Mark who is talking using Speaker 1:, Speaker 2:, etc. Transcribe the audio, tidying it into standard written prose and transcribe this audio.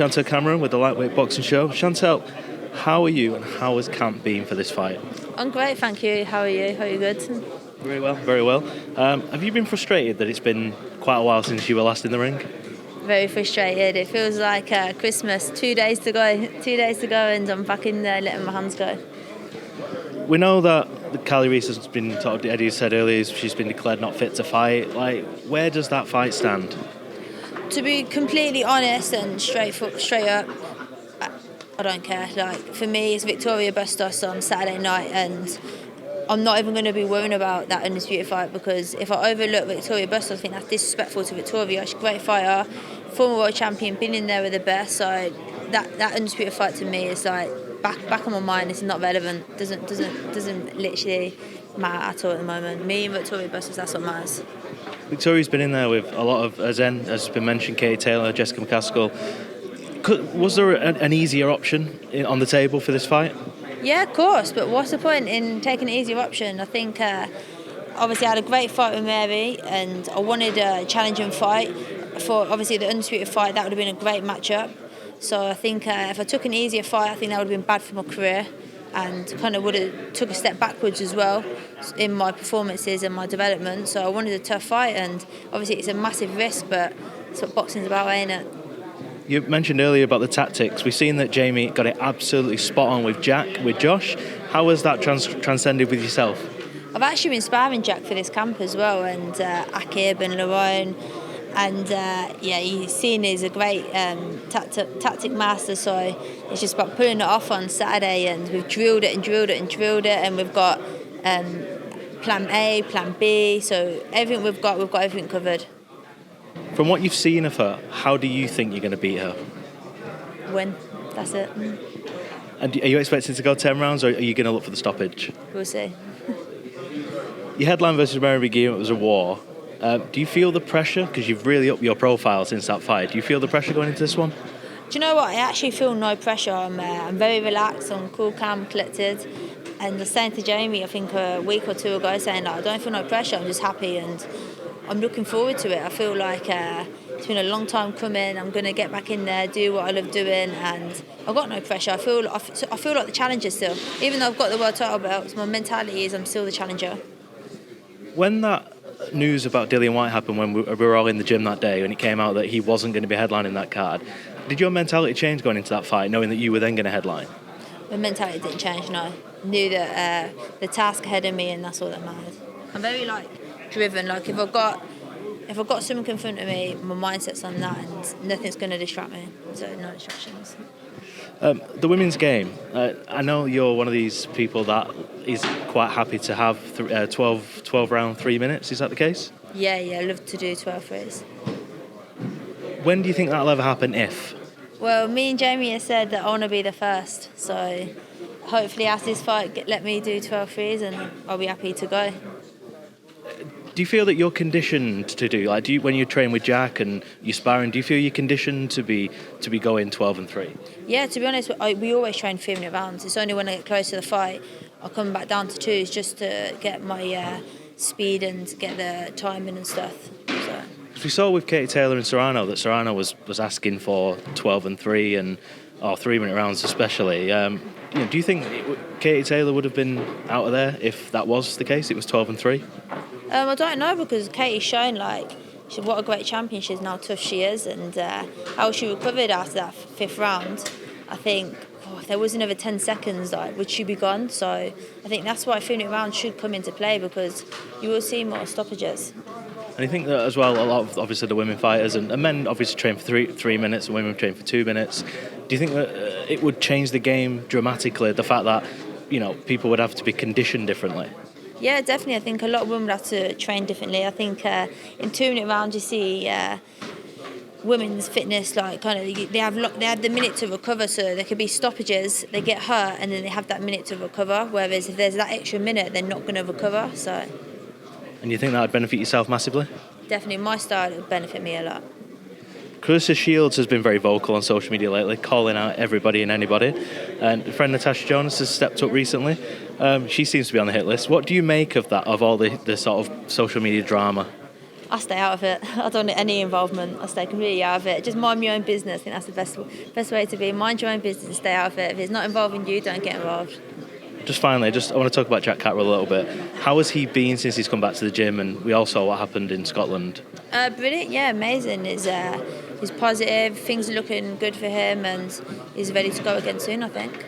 Speaker 1: Chantelle Cameron with the Lightweight Boxing Show. Chantelle, how are you and how has camp been for this fight?
Speaker 2: I'm great, thank you. How are you? Are you good?
Speaker 1: Very well, very well. Have you been frustrated that it's been quite a while since you were last in the ring?
Speaker 2: Very frustrated. It feels like Christmas. 2 days to go. 2 days to go, and I'm back in there letting my hands go.
Speaker 1: We know that Claressa has been, Eddie said earlier, she's been declared not fit to fight. Like, where does that fight stand?
Speaker 2: To be completely honest and straight up, I don't care. Like, for me, it's Victoria Bustos on Saturday night, and I'm not even going to be worrying about that undisputed fight, because if I overlook Victoria Bustos, I think that's disrespectful to Victoria. She's a great fighter, former world champion, been in there with the best. So that undisputed fight to me is like back on my mind. It's not relevant. Doesn't literally matter at all at the moment. Me and Victoria Bustos, that's what matters.
Speaker 1: Victoria's been in there with a lot of, as has been mentioned, Katie Taylor, Jessica McCaskill. Was there an easier option on the table for this fight?
Speaker 2: Yeah, of course, but what's the point in taking an easier option? I think obviously I had a great fight with Mary, and I wanted a challenging fight for obviously the undisputed fight. That would have been a great matchup. So I think if I took an easier fight, I think that would have been bad for my career, and kind of would have took a step backwards as well in my performances and my development. So I wanted a tough fight, and obviously it's a massive risk, but it's what boxing's about, ain't it?
Speaker 1: You mentioned earlier about the tactics. We've seen that Jamie got it absolutely spot on with Josh. How has that transcended with yourself?
Speaker 2: I've actually been sparring Jack for this camp as well, and Akib and Larone. And he's seen he's a great tactic master, so it's just about pulling it off on Saturday, and we've drilled it, and we've got plan A, plan B, so everything we've got everything covered.
Speaker 1: From what you've seen of her, how do you think you're going to beat her?
Speaker 2: Win, that's it.
Speaker 1: And are you expecting to go 10 rounds, or are you going to look for the stoppage?
Speaker 2: We'll see.
Speaker 1: Your headline versus Mary McGuinness was a war. Do you feel the pressure? Because you've really upped your profile since that fight. Do you feel the pressure going into this one?
Speaker 2: Do you know what? I actually feel no pressure. I'm very relaxed, I'm cool, calm, collected. And I was saying to Jamie, I think a week or two ago, saying that I don't feel no pressure, I'm just happy, and I'm looking forward to it. I feel like it's been a long time coming. I'm going to get back in there, do what I love doing, and I've got no pressure. I feel like the challenger still. Even though I've got the world title belts, my mentality is I'm still the challenger.
Speaker 1: When that news about Dillian Whyte happened, when we were all in the gym that day, when it came out that he wasn't going to be headlining that card, did your mentality change going into that fight, knowing that you were then going to headline? My
Speaker 2: mentality didn't change, no. I knew that the task ahead of me, and that's all that mattered. I'm very driven. Like if I've got something in front of me, my mindset's on that, and nothing's going to distract me. So no distractions.
Speaker 1: The women's game. I know you're one of these people that is quite happy to have 12 round 3 minutes. Is that the case?
Speaker 2: Yeah, I love to do 12 threes.
Speaker 1: When do you think that'll ever happen, if?
Speaker 2: Well, me and Jamie have said that I want to be the first. So hopefully after this fight, let me do 12 threes, and I'll be happy to go.
Speaker 1: Do you feel that you're conditioned to do, when you train with Jack and you're sparring, do you feel you're conditioned to be going 12 and 3? Yeah,
Speaker 2: to be honest, we always train 3-minute rounds. It's only when I get close to the fight, I'll come back down to 2s just to get my speed and get the timing and stuff. So.
Speaker 1: We saw with Katie Taylor and Serrano that Serrano was asking for 12 and 3 or 3-minute rounds especially. Do you think Katie Taylor would have been out of there if that was the case? It was 12 and 3.
Speaker 2: I don't know, because Katie's shown what a great champion she is, and how tough she is, and how she recovered after that 5th round. I think if there was another 10 seconds, would she be gone? So I think that's why 3-minute round should come into play, because you will see more stoppages.
Speaker 1: And I think that as well, a lot of obviously the women fighters and men obviously train for 3 minutes, and women train for 2 minutes. Do you think that it would change the game dramatically, the fact that people would have to be conditioned differently?
Speaker 2: Yeah, definitely. I think a lot of women have to train differently. I think in 2-minute rounds you see women's fitness they have the minute to recover, so there could be stoppages, they get hurt, and then they have that minute to recover. Whereas if there's that extra minute, they're not going to recover. So.
Speaker 1: And you think that would benefit yourself massively?
Speaker 2: Definitely, my style would benefit me a lot.
Speaker 1: Claressa Shields has been very vocal on social media lately, calling out everybody and anybody. And friend Natasha Jonas has stepped up recently. She seems to be on the hit list. What do you make of that, of all the sort of social media drama?
Speaker 2: I stay out of it. I don't want any involvement. I stay completely out of it. Just mind my own business. I think that's the best way to be. Mind your own business and stay out of it. If it's not involving you, don't get involved.
Speaker 1: Just finally, I want to talk about Jack Catterall a little bit. How has he been since he's come back to the gym? And we all saw what happened in Scotland.
Speaker 2: Brilliant, yeah, amazing. He's positive. Things are looking good for him, and he's ready to go again soon, I think.